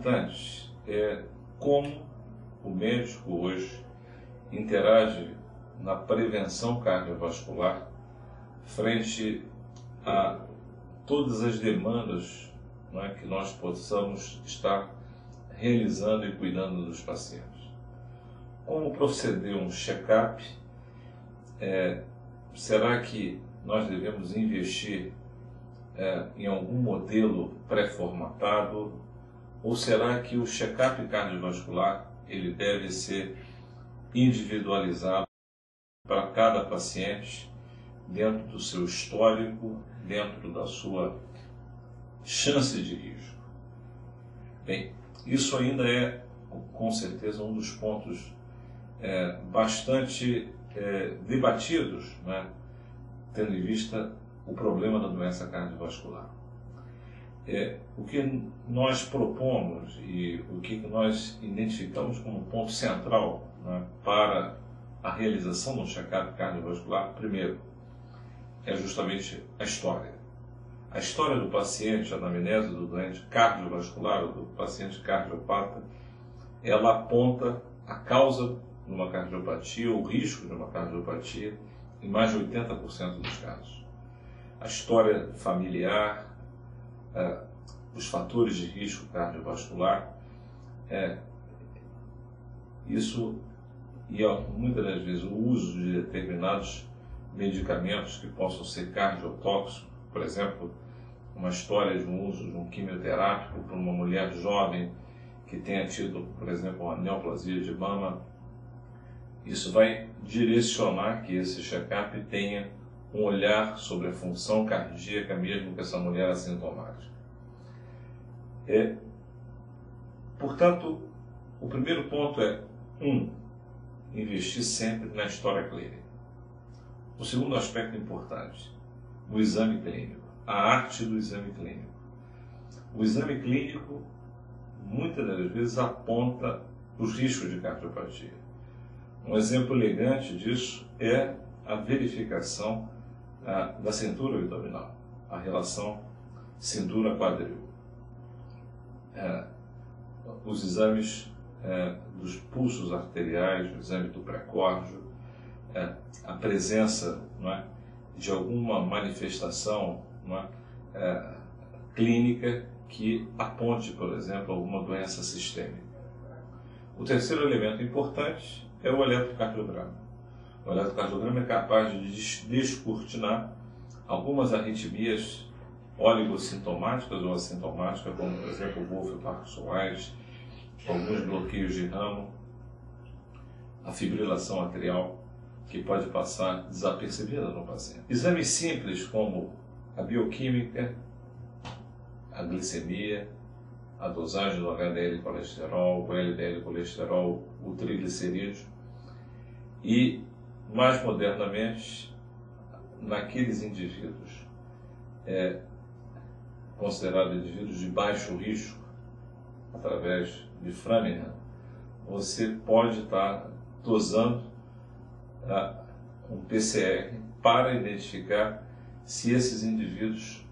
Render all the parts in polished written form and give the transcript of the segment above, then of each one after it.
importante é como o médico hoje interage na prevenção cardiovascular frente a todas as demandas, não é, que nós possamos estar realizando e cuidando dos pacientes. Como proceder um check-up? Será que nós devemos investir em algum modelo pré-formatado? Ou será que o check-up cardiovascular ele deve ser individualizado para cada paciente, dentro do seu histórico, dentro da sua chance de risco? Bem, isso ainda é, com certeza, um dos pontos bastante debatidos, né, tendo em vista o problema da doença cardiovascular. O que nós propomos e o que nós identificamos como ponto central, né, para a realização do check-up cardiovascular, primeiro, é justamente a história. A história do paciente, a anamnese do doente cardiovascular ou do paciente cardiopata, ela aponta a causa de uma cardiopatia, ou o risco de uma cardiopatia, em mais de 80% dos casos. A história familiar, os fatores de risco cardiovascular, isso e muitas das vezes o uso de determinados medicamentos que possam ser cardiotóxicos, por exemplo, uma história de um uso de um quimioterápico para uma mulher jovem que tenha tido, por exemplo, uma neoplasia de mama, isso vai direcionar que esse check-up tenha um olhar sobre a função cardíaca mesmo que essa mulher assintomática. Portanto, o primeiro ponto é, investir sempre na história clínica. O segundo aspecto importante, o exame clínico, a arte do exame clínico. O exame clínico, muitas das vezes, aponta os riscos de cardiopatia. Um exemplo elegante disso é a verificação da cintura abdominal, a relação cintura-quadril. Os exames dos pulsos arteriais, o exame do pré-córdio, a presença, não é, de alguma manifestação, não é, clínica que aponte, por exemplo, alguma doença sistêmica. O terceiro elemento importante é o eletrocardiograma. O eletrocardiograma é capaz de descortinar algumas arritmias oligossintomáticas ou assintomáticas, como, por exemplo, o Wolff-Parkinson-White, alguns bloqueios de ramo, a fibrilação atrial, que pode passar desapercebida no paciente. Exames simples como a bioquímica, a glicemia, a dosagem do HDL colesterol, o LDL colesterol, o triglicerídeo e, mais modernamente, naqueles indivíduos considerados indivíduos de baixo risco, através de Framingham, você pode estar dosando um PCR para identificar se esses indivíduos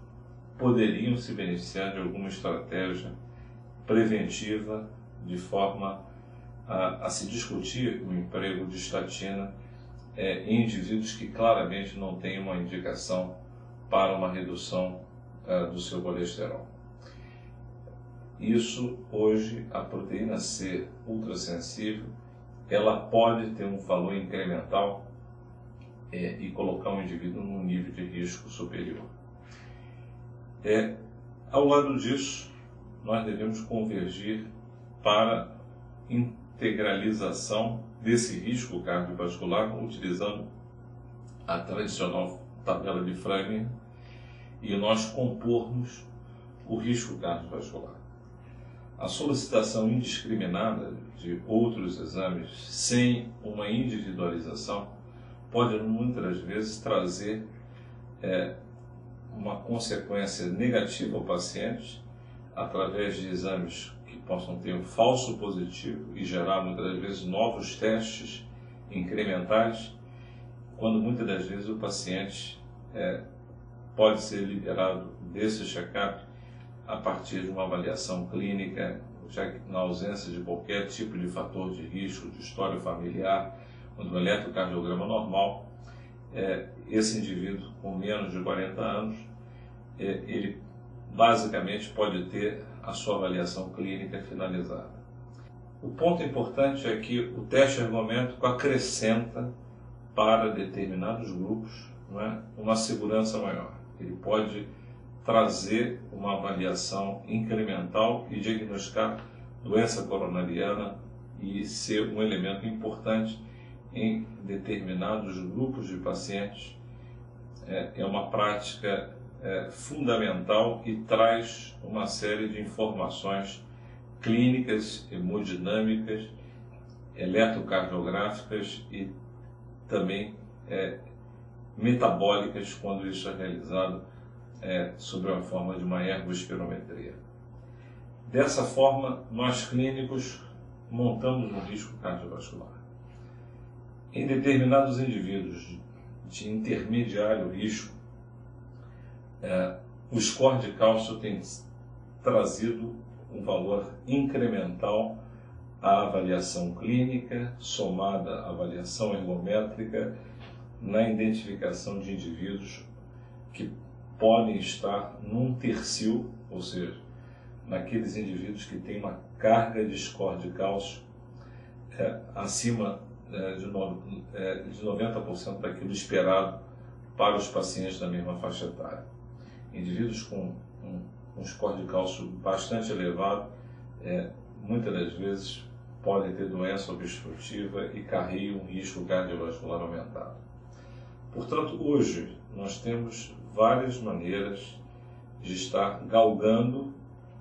poderiam se beneficiar de alguma estratégia preventiva de forma a se discutir o emprego de estatina em indivíduos que claramente não têm uma indicação para uma redução do seu colesterol. Isso, hoje, a proteína C ultrassensível, ela pode ter um valor incremental e colocar um indivíduo num nível de risco superior. Ao lado disso, nós devemos convergir para integralização desse risco cardiovascular, utilizando a tradicional tabela de Framingham, e nós compormos o risco cardiovascular. A solicitação indiscriminada de outros exames sem uma individualização pode muitas vezes trazer uma consequência negativa ao paciente através de exames que possam ter um falso positivo e gerar muitas vezes novos testes incrementais, quando muitas das vezes o paciente pode ser liberado desse check-up a partir de uma avaliação clínica já que na ausência de qualquer tipo de fator de risco, de história familiar, do eletrocardiograma normal, esse indivíduo com menos de 40 anos, ele basicamente pode ter a sua avaliação clínica finalizada. O ponto importante é que o teste ergométrico acrescenta para determinados grupos, não é, uma segurança maior. Ele pode trazer uma avaliação incremental e diagnosticar doença coronariana e ser um elemento importante em determinados grupos de pacientes. É uma prática fundamental e traz uma série de informações clínicas, hemodinâmicas, eletrocardiográficas e também metabólicas, quando isso é realizado sob a forma de uma ergospirometria. Dessa forma, nós clínicos montamos um risco cardiovascular. Em determinados indivíduos de intermediário risco, o score de cálcio tem trazido um valor incremental à avaliação clínica, somada à avaliação ergométrica, na identificação de indivíduos que podem estar num tercio, ou seja, naqueles indivíduos que têm uma carga de score de cálcio acima de 90% daquilo esperado para os pacientes da mesma faixa etária. Indivíduos com um score de cálcio bastante elevado, muitas das vezes podem ter doença obstrutiva e carregam um risco cardiovascular aumentado. Portanto, hoje nós temos várias maneiras de estar galgando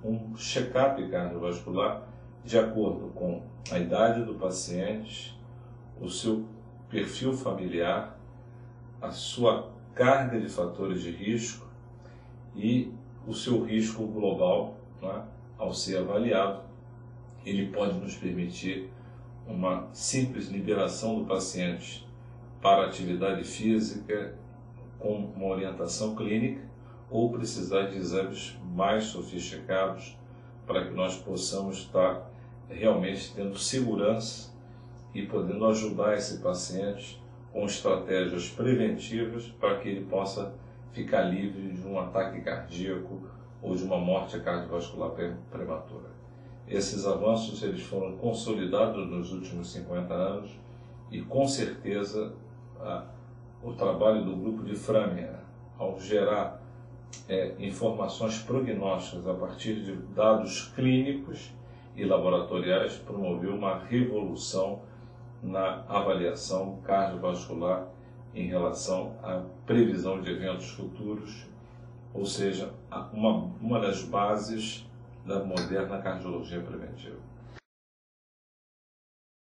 um check-up cardiovascular de acordo com a idade do paciente, o seu perfil familiar, a sua carga de fatores de risco e o seu risco global, né? Ao ser avaliado, ele pode nos permitir uma simples liberação do paciente para atividade física com uma orientação clínica ou precisar de exames mais sofisticados para que nós possamos estar realmente tendo segurança e podendo ajudar esse paciente com estratégias preventivas para que ele possa ficar livre de um ataque cardíaco ou de uma morte cardiovascular prematura. Esses avanços eles foram consolidados nos últimos 50 anos e, com certeza, o trabalho do grupo de Framingham, ao gerar informações prognósticas a partir de dados clínicos e laboratoriais, promoveu uma revolução na avaliação cardiovascular em relação à previsão de eventos futuros, ou seja, uma das bases da moderna cardiologia preventiva.